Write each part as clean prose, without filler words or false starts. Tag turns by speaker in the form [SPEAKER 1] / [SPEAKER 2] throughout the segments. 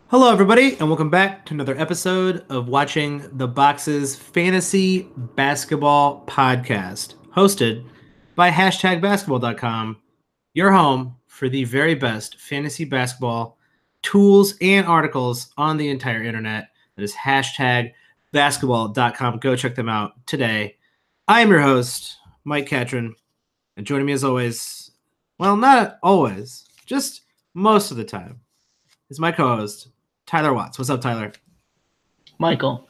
[SPEAKER 1] Hello, everybody, and welcome back to another episode of Watching the Boxes Fantasy Basketball Podcast, hosted by #basketball.com, your home for the very best fantasy basketball tools and articles on the entire internet. That is #basketball.com. Go check them out today. I am your host, Mike Catron, and joining me as always, well, not always, just most of the time, is my co-host, Tyler Watts. What's up, Tyler?
[SPEAKER 2] Michael,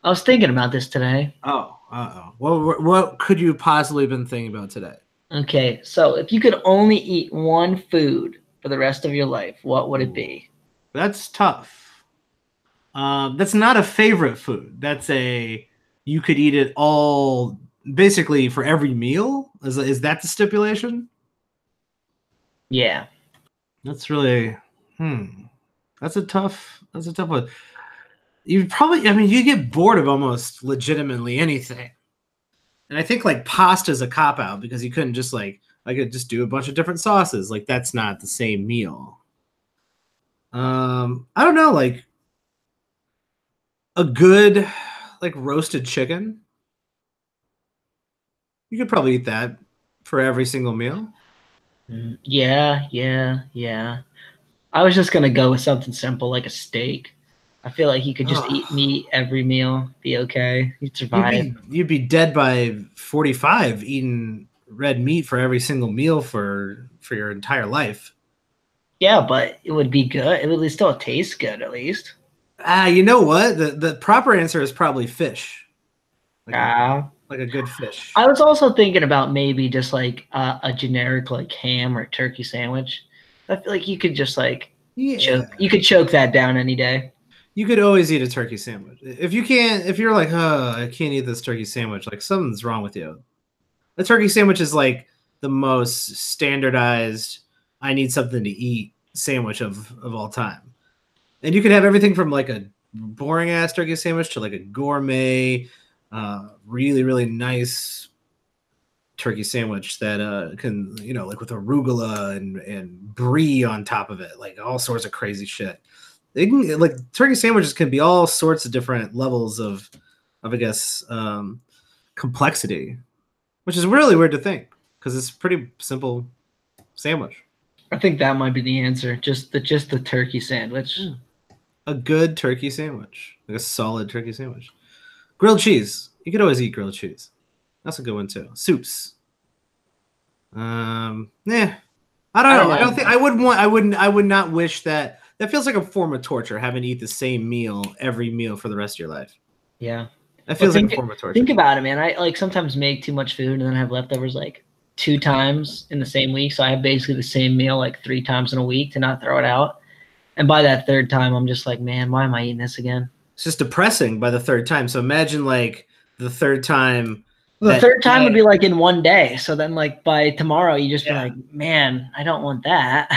[SPEAKER 2] I was thinking about this today.
[SPEAKER 1] Oh. What could you possibly have been thinking about today?
[SPEAKER 2] Okay, so if you could only eat one food for the rest of your life, what would it be?
[SPEAKER 1] That's tough. That's not a favorite food. That's you could eat it all, basically for every meal. Is that the stipulation?
[SPEAKER 2] Yeah.
[SPEAKER 1] That's really That's a tough one. You get bored of almost legitimately anything. And I think like pasta is a cop out because you couldn't just I could just do a bunch of different sauces. Like that's not the same meal. I don't know, like a good roasted chicken. You could probably eat that for every single meal.
[SPEAKER 2] Yeah. I was just gonna go with something simple like a steak. I feel like you could just eat meat every meal, be okay. You'd survive.
[SPEAKER 1] You'd be dead by 45 eating red meat for every single meal for your entire life.
[SPEAKER 2] Yeah, but it would be good. It would still taste good at least.
[SPEAKER 1] You know what? The proper answer is probably fish. Like a good fish.
[SPEAKER 2] I was also thinking about maybe just like a generic like ham or turkey sandwich. I feel like you could just choke that down any day.
[SPEAKER 1] You could always eat a turkey sandwich. If you're like, oh, I can't eat this turkey sandwich, like something's wrong with you. A turkey sandwich is like the most standardized, I need something to eat sandwich of all time. And you could have everything from like a boring ass turkey sandwich to like a gourmet, really, really nice turkey sandwich that can, like with arugula and brie on top of it, like all sorts of crazy shit. They can, like, turkey sandwiches can be all sorts of different levels of I guess, complexity, which is really weird to think because it's a pretty simple sandwich.
[SPEAKER 2] I think that might be the answer. Just the turkey sandwich.
[SPEAKER 1] A good turkey sandwich, like a solid turkey sandwich. Grilled cheese. You could always eat grilled cheese. That's a good one too. Soups. I don't know. I don't think I would not wish that. That feels like a form of torture, having to eat the same meal every meal for the rest of your life.
[SPEAKER 2] Yeah.
[SPEAKER 1] That feels like a form of torture.
[SPEAKER 2] Think about it, man. I like sometimes make too much food and then have leftovers like 2 times in the same week. So I have basically the same meal like 3 times in a week to not throw it out. And by that third time, I'm just like, man, why am I eating this again?
[SPEAKER 1] It's just depressing by the third time. So imagine like the third time.
[SPEAKER 2] The third time would be like in one day. So then like by tomorrow, you just be like, man, I don't want that.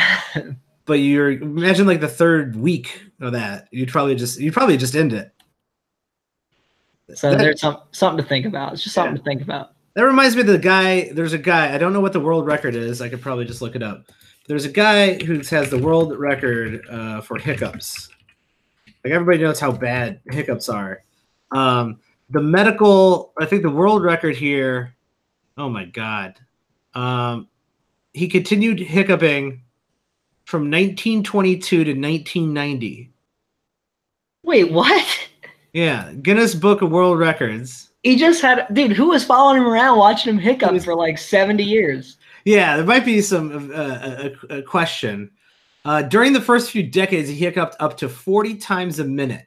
[SPEAKER 1] But imagine like the third week of that. You'd probably just end it.
[SPEAKER 2] So there's something to think about. It's just something to think about.
[SPEAKER 1] That reminds me of there's a guy, I don't know what the world record is. I could probably just look it up. There's a guy who has the world record for hiccups. Like everybody knows how bad hiccups are. I think the world record here, oh my God. He continued hiccuping from 1922 to 1990.
[SPEAKER 2] Wait, what?
[SPEAKER 1] Yeah, Guinness Book of World Records.
[SPEAKER 2] He just had, dude, who was following him around watching him hiccup for like 70 years?
[SPEAKER 1] Yeah, there might be some a question. During the first few decades, he hiccuped up to 40 times a minute.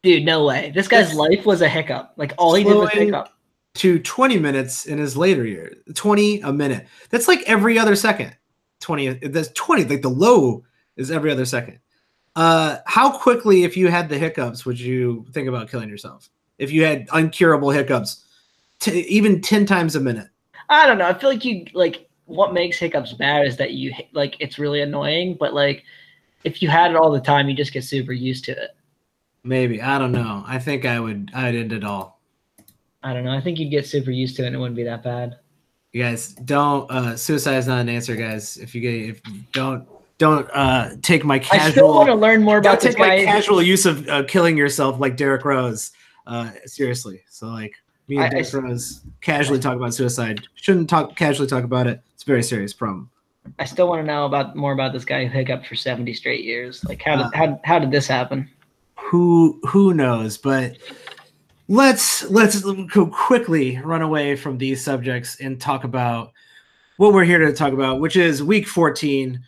[SPEAKER 2] Dude, no way. This guy's life was a hiccup. Like all he did was hiccup.
[SPEAKER 1] To 20 minutes in his later years. 20 a minute. That's like every other second. 20. That's 20. Like the low is every other second. How quickly, if you had the hiccups, would you think about killing yourself? If you had uncurable hiccups, even 10 times a minute.
[SPEAKER 2] I don't know. I feel like what makes hiccups bad is that it's really annoying. But like, if you had it all the time, you just get super used to it.
[SPEAKER 1] Maybe. I don't know. I think I'd end it all.
[SPEAKER 2] I don't know. I think you'd get super used to it and it wouldn't be that bad.
[SPEAKER 1] You guys don't, suicide is not an answer, guys. If you don't don't take my casual.
[SPEAKER 2] I still want to learn more about this guy.
[SPEAKER 1] Don't take my casual use of killing yourself like Derrick Rose seriously. So like me and Derrick Rose casually talk about suicide. Shouldn't casually talk about it. It's a very serious problem.
[SPEAKER 2] I still want to know more about this guy who hiccuped for 70 straight years. Like how did this happen?
[SPEAKER 1] Who knows? But let's go quickly run away from these subjects and talk about what we're here to talk about, which is week 14.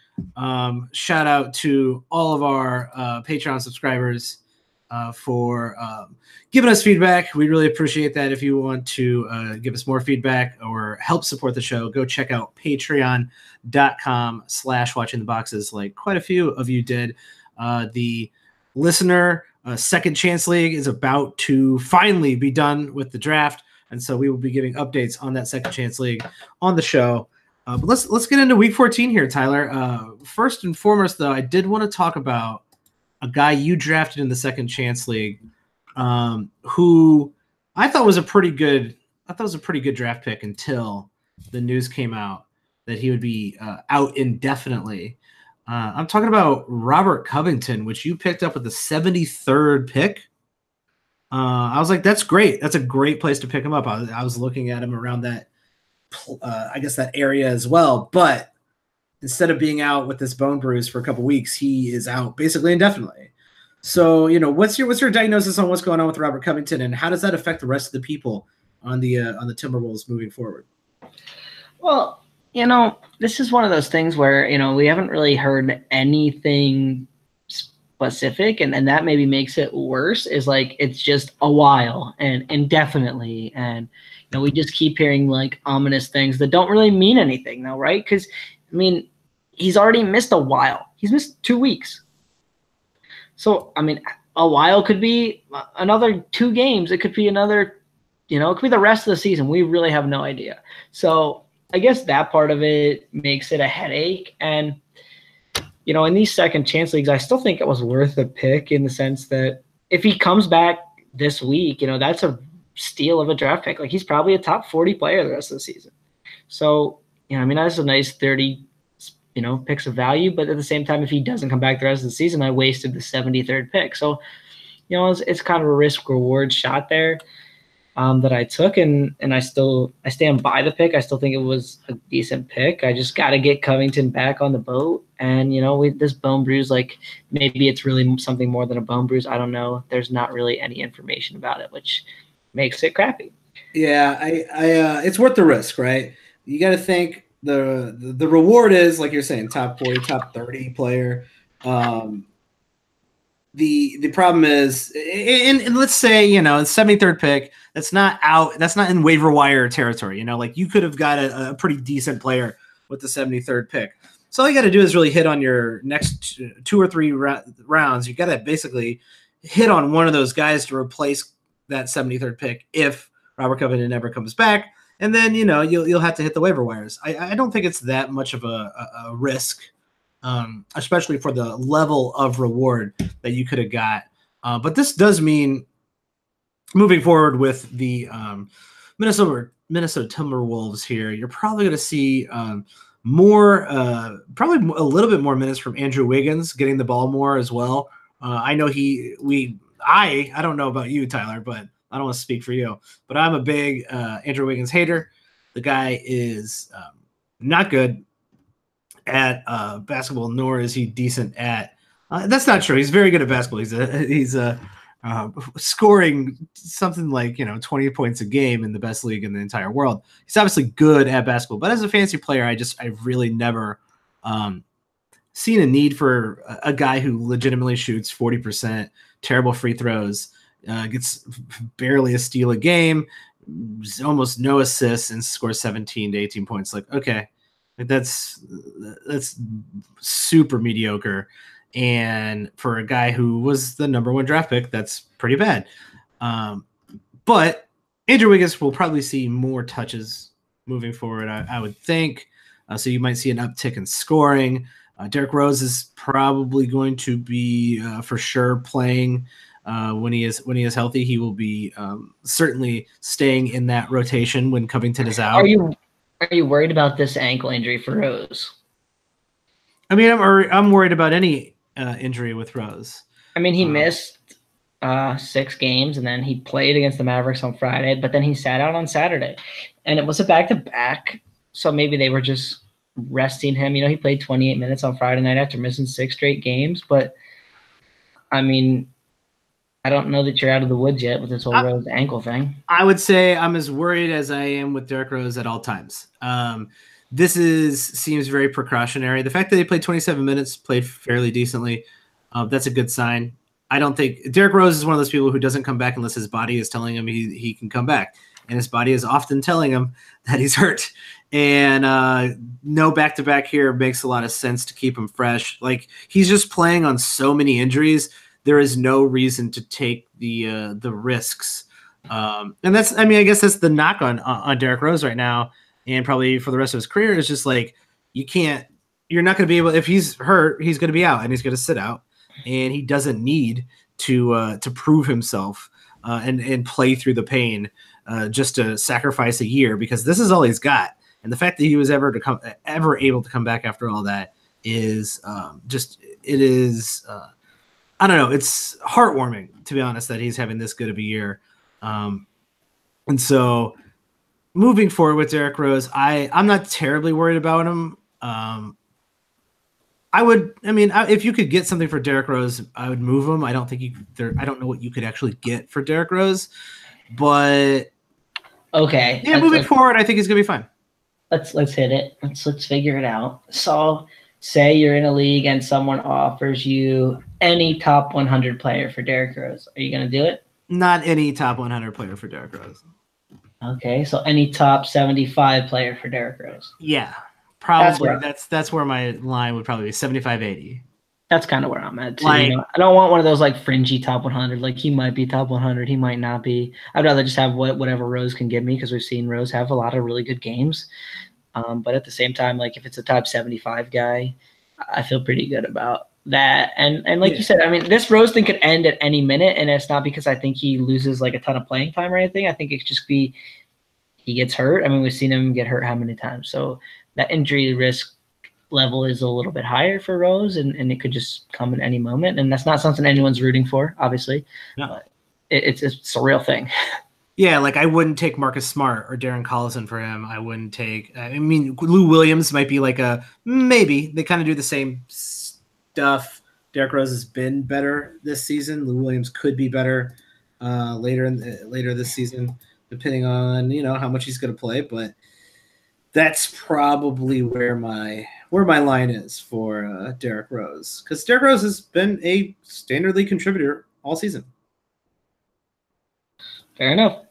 [SPEAKER 1] Shout out to all of our Patreon subscribers for giving us feedback. We really appreciate that. If you want to give us more feedback or help support the show, go check out patreon.com/watchingtheboxes like quite a few of you did. The listener Second Chance League is about to finally be done with the draft, and so we will be giving updates on that Second Chance League on the show. But let's get into week 14 here, Tyler. First and foremost, though, I did want to talk about a guy you drafted in the Second Chance League, who I thought was a pretty good draft pick until the news came out that he would be out indefinitely. I'm talking about Robert Covington, which you picked up with the 73rd pick. I was like, that's great. That's a great place to pick him up. I was looking at him around that, I guess that area as well. But instead of being out with this bone bruise for a couple weeks, he is out basically indefinitely. So, what's your diagnosis on what's going on with Robert Covington, and how does that affect the rest of the people on the Timberwolves moving forward?
[SPEAKER 2] Well, this is one of those things where, we haven't really heard anything specific, and that maybe makes it worse, is like it's just a while and indefinitely, and we just keep hearing like ominous things that don't really mean anything now, right? Because he's already missed a while. He's missed 2 weeks. So a while could be another 2 games. It could be another, it could be the rest of the season. We really have no idea. So I guess that part of it makes it a headache. And, in these second chance leagues, I still think it was worth a pick in the sense that if he comes back this week, that's a steal of a draft pick. Like, he's probably a top 40 player the rest of the season. So, that's a nice 30, picks of value. But at the same time, if he doesn't come back the rest of the season, I wasted the 73rd pick. So, it's kind of a risk reward shot there. That I took, and I stand by the pick. I still think it was a decent pick. I just got to get Covington back on the boat. And, with this bone bruise, like maybe it's really something more than a bone bruise. I don't know. There's not really any information about it, which makes it crappy.
[SPEAKER 1] Yeah, it's worth the risk, right? You got to think the reward is, like you're saying, top 40, top 30 player. The problem is, and let's say, the 73rd pick, that's not out. That's not in waiver wire territory. Like you could have got a pretty decent player with the 73rd pick. So all you got to do is really hit on your next 2 or 3 rounds. You got to basically hit on one of those guys to replace that 73rd pick if Robert Covington never comes back. And then, you'll have to hit the waiver wires. I don't think it's that much of a risk. Especially for the level of reward that you could have got. But this does mean moving forward with the Minnesota Timberwolves here, you're probably going to see more, probably a little bit more minutes from Andrew Wiggins getting the ball more as well. I know I don't know about you, Tyler, but I don't want to speak for you, but I'm a big Andrew Wiggins hater. The guy is not good at basketball, nor is he decent at that's not true. He's very good at basketball. He's scoring something like 20 points a game in the best league in the entire world. He's obviously good at basketball, but as a fantasy player, I've really never seen a need for a guy who legitimately shoots 40%, terrible free throws, gets barely a steal a game, almost no assists, and scores 17 to 18 points. Like, okay. That's super mediocre, and for a guy who was the #1 draft pick, that's pretty bad. But Andrew Wiggins will probably see more touches moving forward, I would think. So you might see an uptick in scoring. Derrick Rose is probably going to be for sure playing when he is healthy. He will be certainly staying in that rotation when Covington is out.
[SPEAKER 2] Are you worried about this ankle injury for Rose?
[SPEAKER 1] I mean, I'm worried about any injury with Rose.
[SPEAKER 2] I mean, he missed 6 games, and then he played against the Mavericks on Friday, but then he sat out on Saturday, and it was a back-to-back. So maybe they were just resting him. He played 28 minutes on Friday night after missing 6 straight games. But I mean, I don't know that you're out of the woods yet with this whole Rose ankle thing.
[SPEAKER 1] I would say I'm as worried as I am with Derrick Rose at all times. This seems very precautionary. The fact that he played 27 minutes, played fairly decently, that's a good sign. I don't think Derrick Rose is one of those people who doesn't come back unless his body is telling him he can come back. And his body is often telling him that he's hurt. And no back-to-back here makes a lot of sense to keep him fresh. Like, he's just playing on so many injuries. There is no reason to take the risks. And that's, I mean, I guess that's the knock on Derrick Rose right now, and probably for the rest of his career, is just like, you're not going to be able, if he's hurt, he's going to be out and he's going to sit out. And he doesn't need to prove himself and play through the pain just to sacrifice a year, because this is all he's got. And the fact that he was ever able to come back after all that is I don't know. It's heartwarming, to be honest, that he's having this good of a year. And so moving forward with Derrick Rose, I'm not terribly worried about him. If you could get something for Derrick Rose, I would move him. I don't know what you could actually get for Derrick Rose, but
[SPEAKER 2] okay.
[SPEAKER 1] Yeah, moving forward, I think he's gonna be fine.
[SPEAKER 2] Let's hit it. Let's figure it out. So, say you're in a league and someone offers you any top 100 player for Derrick Rose. Are you gonna do it?
[SPEAKER 1] Not any top 100 player for Derrick Rose.
[SPEAKER 2] Okay, so any top 75 player for Derrick Rose.
[SPEAKER 1] Yeah. Probably that's where my line would probably be 75-80.
[SPEAKER 2] That's kind of where I'm at too. I don't want one of those like fringy top 100. Like, he might be top 100, he might not be. I'd rather just have whatever Rose can give me, because we've seen Rose have a lot of really good games. But at the same time, like, if it's a top 75 guy, I feel pretty good about that. And like you said, I mean, this Rose thing could end at any minute, and it's not because I think he loses like a ton of playing time or anything. I think it could just be he gets hurt. I mean, we've seen him get hurt how many times? So that injury risk level is a little bit higher for Rose, and it could just come at any moment. And that's not something anyone's rooting for, obviously. No. But it's a real thing.
[SPEAKER 1] Yeah, like, I wouldn't take Marcus Smart or Darren Collison for him. I wouldn't take – I mean, Lou Williams might be like a – maybe. They kind of do the same stuff. Derrick Rose has been better this season. Lou Williams could be better later this season, depending on, how much he's going to play. But that's probably where my line is for Derrick Rose, because Derrick Rose has been a standard league contributor all season.
[SPEAKER 2] Fair enough.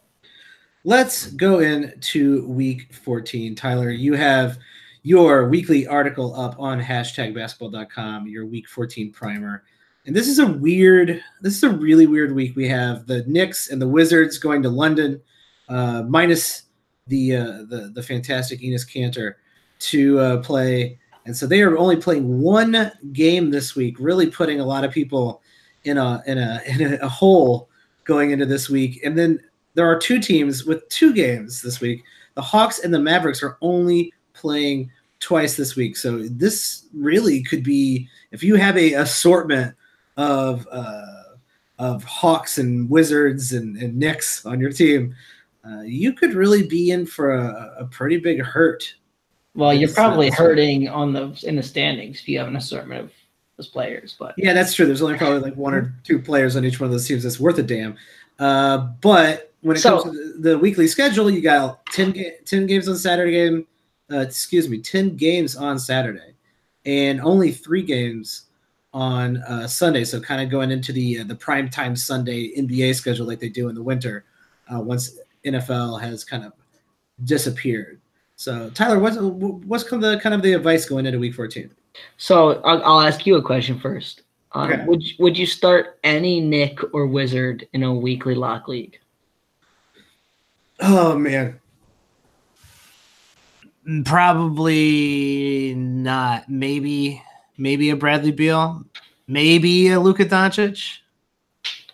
[SPEAKER 1] Let's go into week 14. Tyler, you have your weekly article up on #basketball.com, your week 14 primer. And this is a really weird week. We have the Knicks and the Wizards going to London, minus the fantastic Enes Kanter to play. And so they are only playing one game this week, really putting a lot of people in a hole going into this week. And then there are 2 teams with 2 games this week. The Hawks and the Mavericks are only playing twice this week. So this really could be, if you have a assortment of Hawks and Wizards and Knicks on your team, you could really be in for a pretty big hurt.
[SPEAKER 2] Well, you're probably hurting in the standings if you have an assortment of those players. But
[SPEAKER 1] yeah, that's true. There's only probably like 1 or 2 players on each one of those teams that's worth a damn. But when it comes to the weekly schedule, you got 10 games on Saturday. 10 games on Saturday, and only 3 games on Sunday. So kind of going into the primetime Sunday NBA schedule like they do in the winter, once NFL has kind of disappeared. So Tyler, what's kind of the advice going into week 14?
[SPEAKER 2] So I'll ask you a question first.
[SPEAKER 1] Okay.
[SPEAKER 2] Would you start any Nick or Wizard in a weekly lock league?
[SPEAKER 1] Oh man. Probably not. Maybe a Bradley Beal, maybe a Luka Doncic.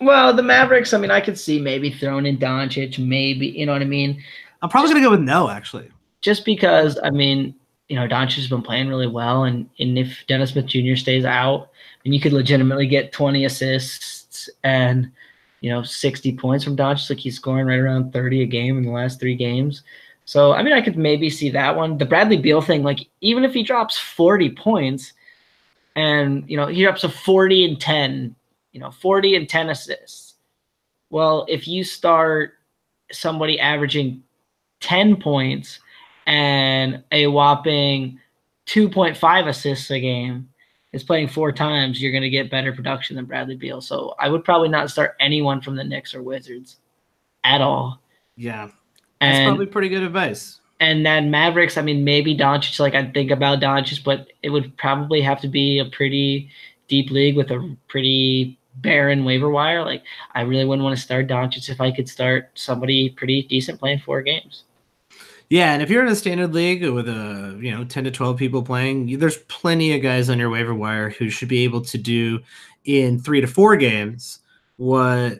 [SPEAKER 2] Well, the Mavericks, I mean, I could see maybe throwing in Doncic, maybe, you know what I mean?
[SPEAKER 1] I'm probably going to go with no, actually.
[SPEAKER 2] Just because, I mean, Doncic has been playing really well, and if Dennis Smith Jr. stays out, then you could legitimately get 20 assists and 60 points from Doncic. Like he's scoring right around 30 a game in the last 3 games. So I mean, I could maybe see that one. The Bradley Beal thing, like even if he drops 40 points, and he drops a 40 and 10, 40 and 10 assists. Well, if you start somebody averaging 10 points and a whopping 2.5 assists a game is playing 4 times, you're going to get better production than Bradley Beal. So I would probably not start anyone from the Knicks or Wizards at all.
[SPEAKER 1] Yeah, that's probably pretty good advice.
[SPEAKER 2] And then Mavericks, I mean, maybe Doncic, like I'd think about Doncic, but it would probably have to be a pretty deep league with a pretty barren waiver wire. Like I really wouldn't want to start Doncic if I could start somebody pretty decent playing 4 games.
[SPEAKER 1] Yeah, and if you're in a standard league with 10 to 12 people playing, there's plenty of guys on your waiver wire who should be able to do in 3 to 4 games what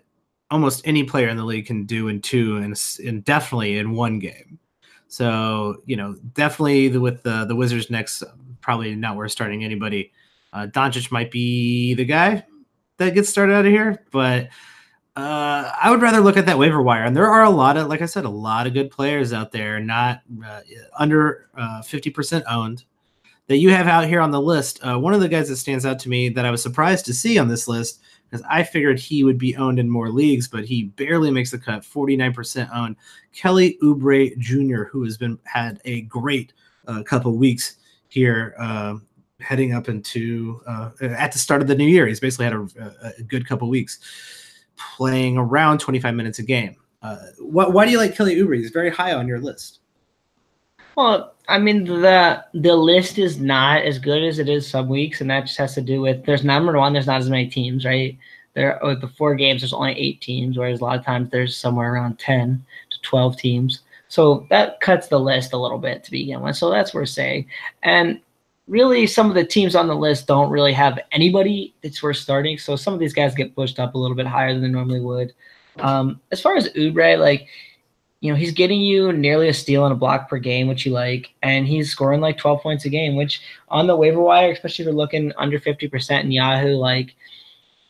[SPEAKER 1] almost any player in the league can do in 2 and definitely in 1 game. So, definitely with the Wizards next, probably not worth starting anybody. Doncic might be the guy that gets started out of here, but I would rather look at that waiver wire. And there are a lot of, like I said, a lot of good players out there, not under 50% owned, that you have out here on the list. One of the guys that stands out to me that I was surprised to see on this list, because I figured he would be owned in more leagues, but he barely makes the cut, 49% owned. Kelly Oubre Jr., who has had a great couple weeks here, heading up into at the start of the new year. He's basically had a good couple weeks, playing around 25 minutes a game. Why do you like Kelly Oubre? He's very high on your list.
[SPEAKER 2] Well, I mean, the list is not as good as it is some weeks, and that just has to do with there's not as many teams, right? With the 4 games, there's only 8 teams, whereas a lot of times there's somewhere around 10 to 12 teams. So that cuts the list a little bit to begin with. So that's what we're saying. And really, some of the teams on the list don't really have anybody that's worth starting. So some of these guys get pushed up a little bit higher than they normally would. As far as Oubre, like, he's getting you nearly a steal and a block per game, which you like, and he's scoring like 12 points a game, which on the waiver wire, especially if you're looking under 50% in Yahoo, like,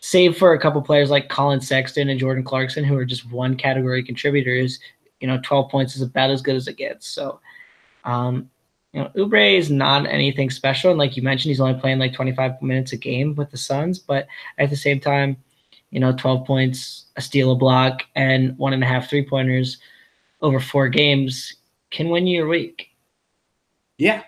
[SPEAKER 2] save for a couple players like Colin Sexton and Jordan Clarkson, who are just 1 category contributors, 12 points is about as good as it gets. So, Oubre is not anything special. And like you mentioned, he's only playing like 25 minutes a game with the Suns. But at the same time, 12 points, a steal, a block, and 1.5 3-pointers over 4 games can win you your week.
[SPEAKER 1] Yeah.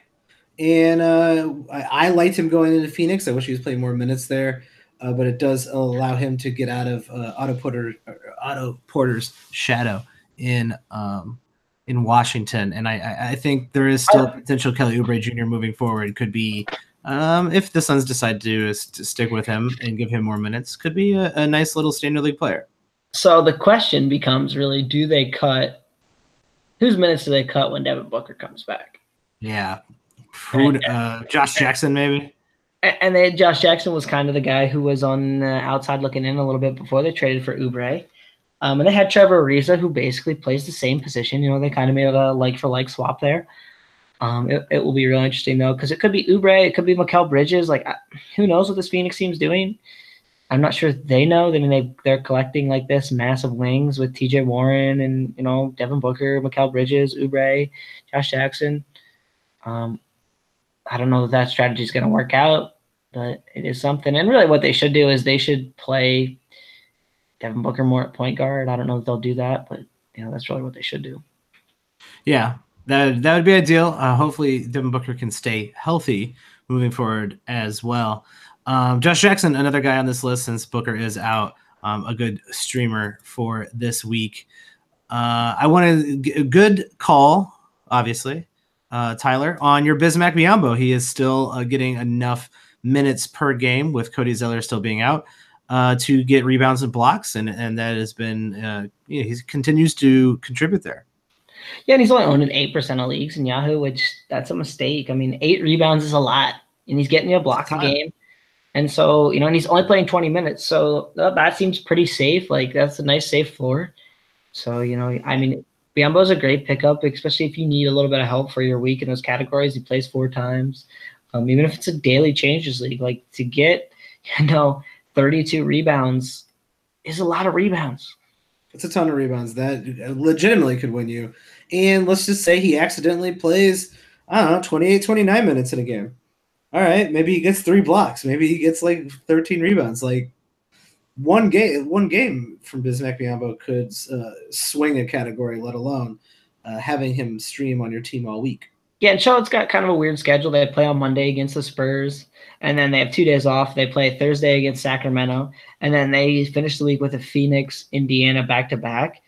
[SPEAKER 1] And I liked him going into Phoenix. I wish he was playing more minutes there. But it does allow him to get out of Otto Porter's shadow in Washington, and I think there is still potential Kelly Oubre Jr. moving forward. Could be, if the Suns decide to stick with him and give him more minutes, could be a nice little standard league player.
[SPEAKER 2] So the question becomes really, whose minutes do they cut when Devin Booker comes back?
[SPEAKER 1] Yeah. Josh Jackson maybe?
[SPEAKER 2] And Josh Jackson was kind of the guy who was on the outside looking in a little bit before they traded for Oubre. And they had Trevor Ariza, who basically plays the same position. They kind of made a like-for-like swap there. It will be really interesting, though, because it could be Oubre, it could be Mikal Bridges. Like, who knows what this Phoenix team's doing? I'm not sure they know. I mean, they're collecting like this massive wings with T.J. Warren and Devin Booker, Mikal Bridges, Oubre, Josh Jackson. I don't know that strategy is going to work out, but it is something. And really, what they should do is they should play Devin Booker more at point guard. I don't know if they'll do that, but that's really what they should do.
[SPEAKER 1] Yeah, that would be ideal. Hopefully, Devin Booker can stay healthy moving forward as well. Josh Jackson, another guy on this list since Booker is out, a good streamer for this week. I want a good call, obviously, Tyler, on your Bismack Biyombo. He is still getting enough minutes per game with Cody Zeller still being out to get rebounds and blocks, and that has been he continues to contribute there.
[SPEAKER 2] Yeah, and he's only owned in 8% of leagues in Yahoo, which that's a mistake. I mean, 8 rebounds is a lot, and he's getting you a block a game. And so, and he's only playing 20 minutes. So that seems pretty safe. Like, that's a nice safe floor. So, I mean, Biombo's a great pickup, especially if you need a little bit of help for your week in those categories. He plays 4 times. Even if it's a daily changes league, like to get, 32 rebounds is a lot of rebounds.
[SPEAKER 1] It's a ton of rebounds. That legitimately could win you. And let's just say he accidentally plays, 28, 29 minutes in a game. All right, maybe he gets 3 blocks. Maybe he gets like 13 rebounds. Like one game from Bismack Biyombo could swing a category, let alone having him stream on your team all week.
[SPEAKER 2] Yeah, and Charlotte's got kind of a weird schedule. They play on Monday against the Spurs, and then they have 2 days off. They play Thursday against Sacramento, and then they finish the week with a Phoenix, Indiana back-to-back.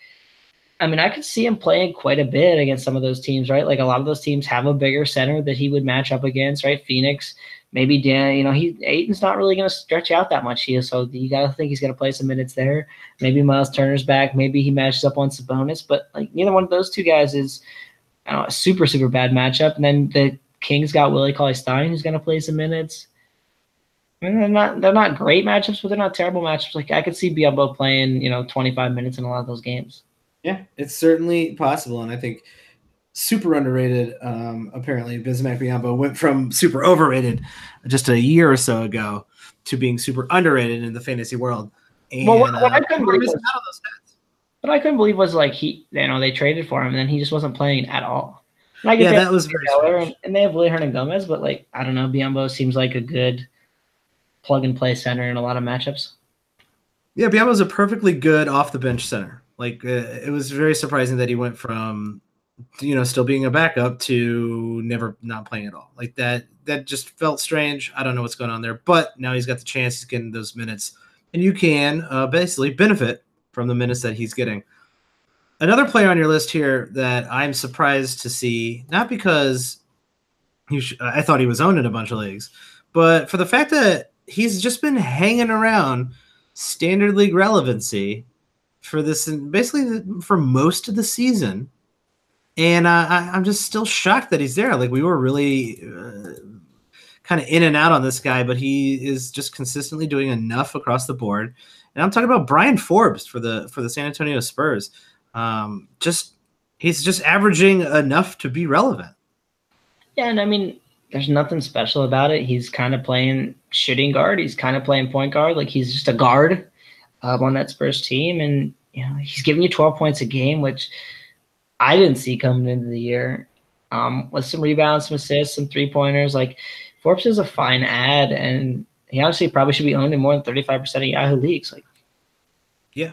[SPEAKER 2] I mean, I could see him playing quite a bit against some of those teams, right? Like a lot of those teams have a bigger center that he would match up against, right? Phoenix, maybe Dan, Ayton's not really going to stretch out that much here, so you got to think he's going to play some minutes there. Maybe Miles Turner's back. Maybe he matches up on Sabonis, but like neither one of those 2 guys is – a super, super bad matchup. And then the Kings got Willie Cauley-Stein, who's going to play some minutes. I mean, they're not great matchups, but they're not terrible matchups. Like I could see Biyombo playing, 25 minutes in a lot of those games.
[SPEAKER 1] Yeah, it's certainly possible. And I think super underrated, apparently Bismack Biyombo went from super overrated just a year or so ago to being super underrated in the fantasy world. And,
[SPEAKER 2] what I couldn't believe was, out of those stats. What I couldn't believe was like they traded for him and then he just wasn't playing at all.
[SPEAKER 1] Yeah, that was very strange.
[SPEAKER 2] And they have Willie Hernangomez, but like I don't know, Biyombo seems like a good plug and play center in a lot of matchups.
[SPEAKER 1] Yeah, Biyombo's a perfectly good off the bench center. Like it was very surprising that he went from still being a backup to never not playing at all. Like that just felt strange. I don't know what's going on there, but now he's got the chance. He's getting those minutes, and you can basically benefit from the minutes that he's getting. Another player on your list here that I'm surprised to see, not because I thought he was owned in a bunch of leagues, but for the fact that he's just been hanging around standard league relevancy for this, basically for most of the season. And I'm just still shocked that he's there. Like we were really kind of in and out on this guy, but he is just consistently doing enough across the board. And I'm talking about Brian Forbes for the San Antonio Spurs. He's just averaging enough to be relevant.
[SPEAKER 2] Yeah, and I mean, there's nothing special about it. He's kind of playing shooting guard. He's kind of playing point guard. Like he's just a guard on that Spurs team, and he's giving you 12 points a game, which I didn't see coming into the year. With some rebounds, some assists, some 3-pointers. Like Forbes is a fine ad, and he honestly probably should be owned in more than 35% of Yahoo leagues. Like,
[SPEAKER 1] yeah,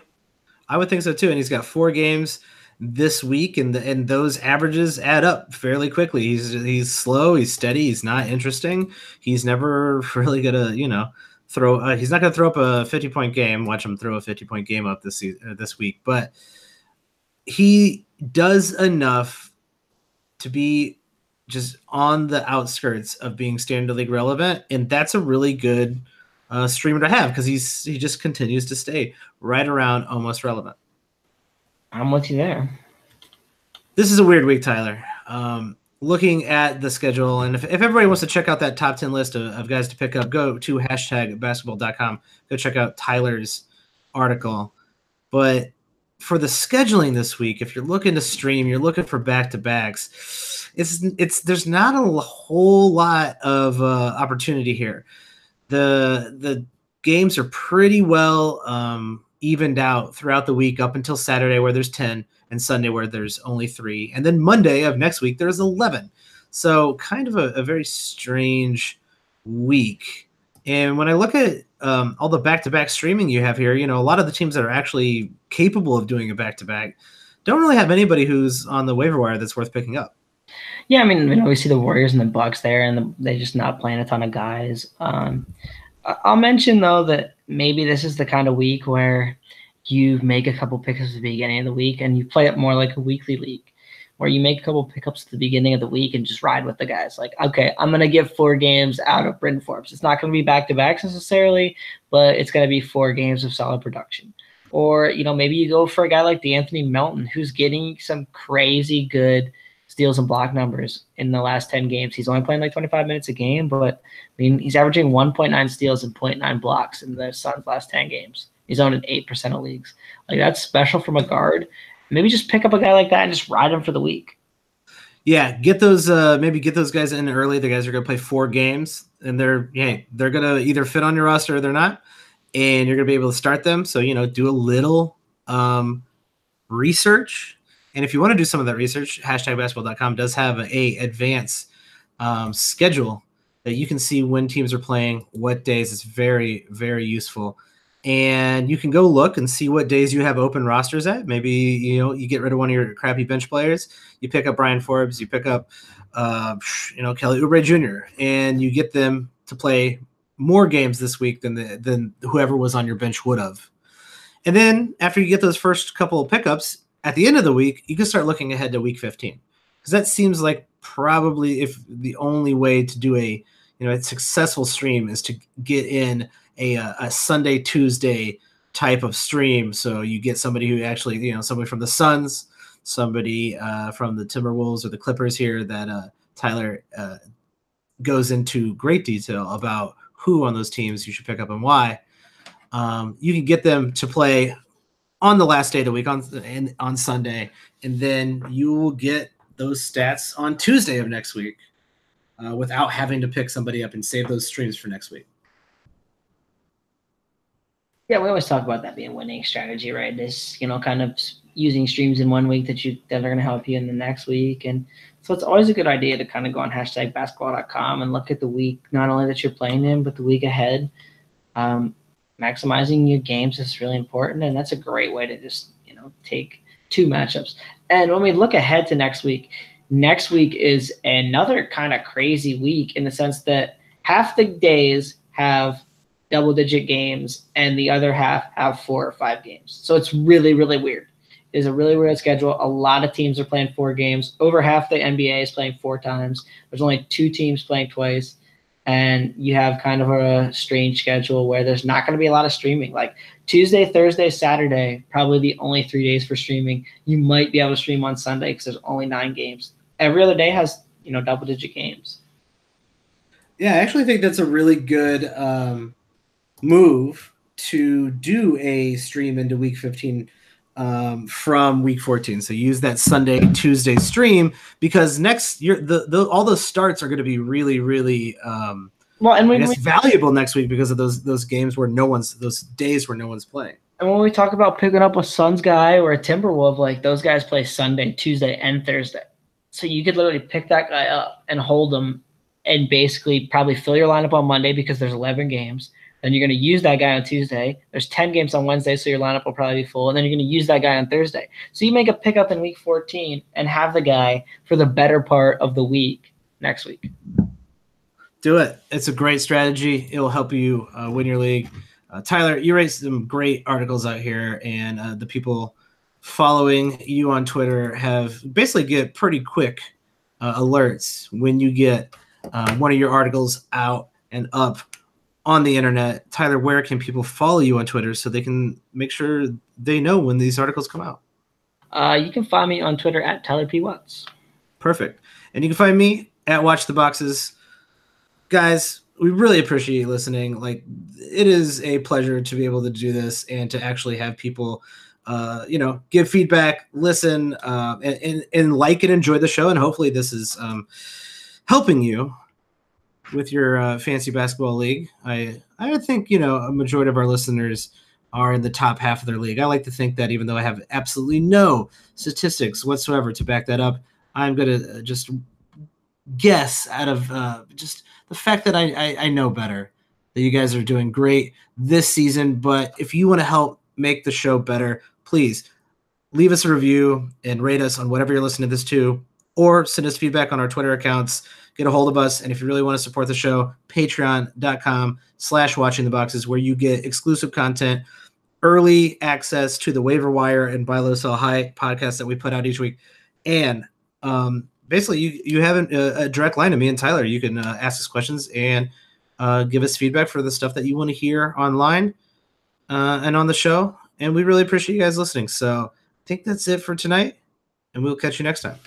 [SPEAKER 1] I would think so too. And he's got 4 games this week, and those averages add up fairly quickly. He's slow, he's steady, he's not interesting. He's never really gonna throw. He's not gonna throw up a 50-point game. Watch him throw a 50-point game up this week, but he does enough to be just on the outskirts of being standard league relevant, and that's a really good streamer to have because he just continues to stay right around almost relevant.
[SPEAKER 2] I'm with you there.
[SPEAKER 1] This is a weird week, Tyler. Looking at the schedule, and if everybody wants to check out that top 10 list of guys to pick up, go to #basketball.com. Go check out Tyler's article. But for the scheduling this week, if you're looking to stream, you're looking for back-to-backs, there's not a whole lot of opportunity here. The games are pretty well evened out throughout the week up until Saturday where there's 10 and Sunday where there's only 3. And then Monday of next week, there's 11. So kind of a very strange week. And when I look at all the back-to-back streaming you have here, a lot of the teams that are actually capable of doing a back-to-back don't really have anybody who's on the waiver wire that's worth picking up.
[SPEAKER 2] Yeah, I mean, we see the Warriors and the Bucks there, and they're just not playing a ton of guys. I'll mention, though, that maybe this is the kind of week where you make a couple pickups at the beginning of the week, and you play it more like a weekly league, where you make a couple pickups at the beginning of the week and just ride with the guys. Like, okay, I'm going to give 4 games out of Bryn Forbes. It's not going to be back-to-backs necessarily, but it's going to be 4 games of solid production. Or, maybe you go for a guy like DeAnthony Melton, who's getting some crazy good steals and block numbers in the last 10 games. He's only playing like 25 minutes a game, but I mean, he's averaging 1.9 steals and 0.9 blocks in the Suns' last 10 games. He's owned in 8% of leagues. Like, that's special from a guard. Maybe just pick up a guy like that and just ride him for the week.
[SPEAKER 1] Yeah, get those maybe get those guys in early. The guys are going to play 4 games, and they're going to either fit on your roster or they're not, and you're going to be able to start them. So do a little research, and if you want to do some of that research, #basketball.com does have a advanced schedule that you can see when teams are playing, what days. It's very, very useful. And you can go look and see what days you have open rosters at. Maybe, you get rid of one of your crappy bench players. You pick up Brian Forbes. You pick up, Kelly Oubre Jr. And you get them to play more games this week than whoever was on your bench would have. And then after you get those first couple of pickups, at the end of the week, you can start looking ahead to week 15. Because that seems like probably if the only way to do a successful stream is to get in a Sunday, Tuesday type of stream. So you get somebody who actually, somebody from the Suns, somebody from the Timberwolves or the Clippers here that Tyler goes into great detail about who on those teams you should pick up and why. You can get them to play on the last day of the week on Sunday, and then you will get those stats on Tuesday of next week without having to pick somebody up and save those streams for next week.
[SPEAKER 2] Yeah, we always talk about that being a winning strategy, right? This, kind of using streams in one week that are going to help you in the next week. And so it's always a good idea to kind of go on #basketball.com and look at the week, not only that you're playing in, but the week ahead. Maximizing your games is really important. And that's a great way to just, take 2 matchups. And when we look ahead to next week is another kind of crazy week in the sense that half the days have double-digit games, and the other half have 4 or 5 games. So it's really, really weird. It is a really weird schedule. A lot of teams are playing 4 games. Over half the NBA is playing 4 times. There's only 2 teams playing twice. And you have kind of a strange schedule where there's not going to be a lot of streaming. Like Tuesday, Thursday, Saturday, probably the only 3 days for streaming. You might be able to stream on Sunday because there's only 9 games. Every other day has, double-digit games.
[SPEAKER 1] Yeah, I actually think that's a really good move to do a stream into week 15 from week 14. So use that Sunday, Tuesday stream because next year all those starts are going to be really, really valuable next week because of those games where those days where no one's playing.
[SPEAKER 2] And when we talk about picking up a Suns guy or a Timberwolf, like those guys play Sunday, Tuesday, and Thursday. So you could literally pick that guy up and hold him and basically probably fill your lineup on Monday because there's 11 games. Then you're going to use that guy on Tuesday. There's 10 games on Wednesday, so your lineup will probably be full. And then you're going to use that guy on Thursday. So you make a pickup in week 14 and have the guy for the better part of the week next week.
[SPEAKER 1] Do it. It's a great strategy. It will help you win your league. Tyler, you write some great articles out here, and the people following you on Twitter basically get pretty quick alerts when you get one of your articles out and up on the internet. Tyler, where can people follow you on Twitter so they can make sure they know when these articles come out?
[SPEAKER 2] You can find me on Twitter at Tyler P. Watts.
[SPEAKER 1] Perfect. And you can find me at Watch the Boxes. Guys, we really appreciate you listening. Like, it is a pleasure to be able to do this and to actually have people, give feedback, listen, and like and enjoy the show. And hopefully this is helping you with your fantasy basketball league. I think, a majority of our listeners are in the top half of their league. I like to think that, even though I have absolutely no statistics whatsoever to back that up, I'm going to just guess out of just the fact that I know better that you guys are doing great this season. But if you want to help make the show better, please leave us a review and rate us on whatever you're listening to this to, or send us feedback on our Twitter accounts. Get a hold of us. And if you really want to support the show, patreon.com/watchingtheboxes, where you get exclusive content, early access to the Waiver Wire and Buy Low Sell High podcast that we put out each week. And basically you have a direct line to me and Tyler. You can ask us questions and give us feedback for the stuff that you want to hear online and on the show. And we really appreciate you guys listening. So I think that's it for tonight, and we'll catch you next time.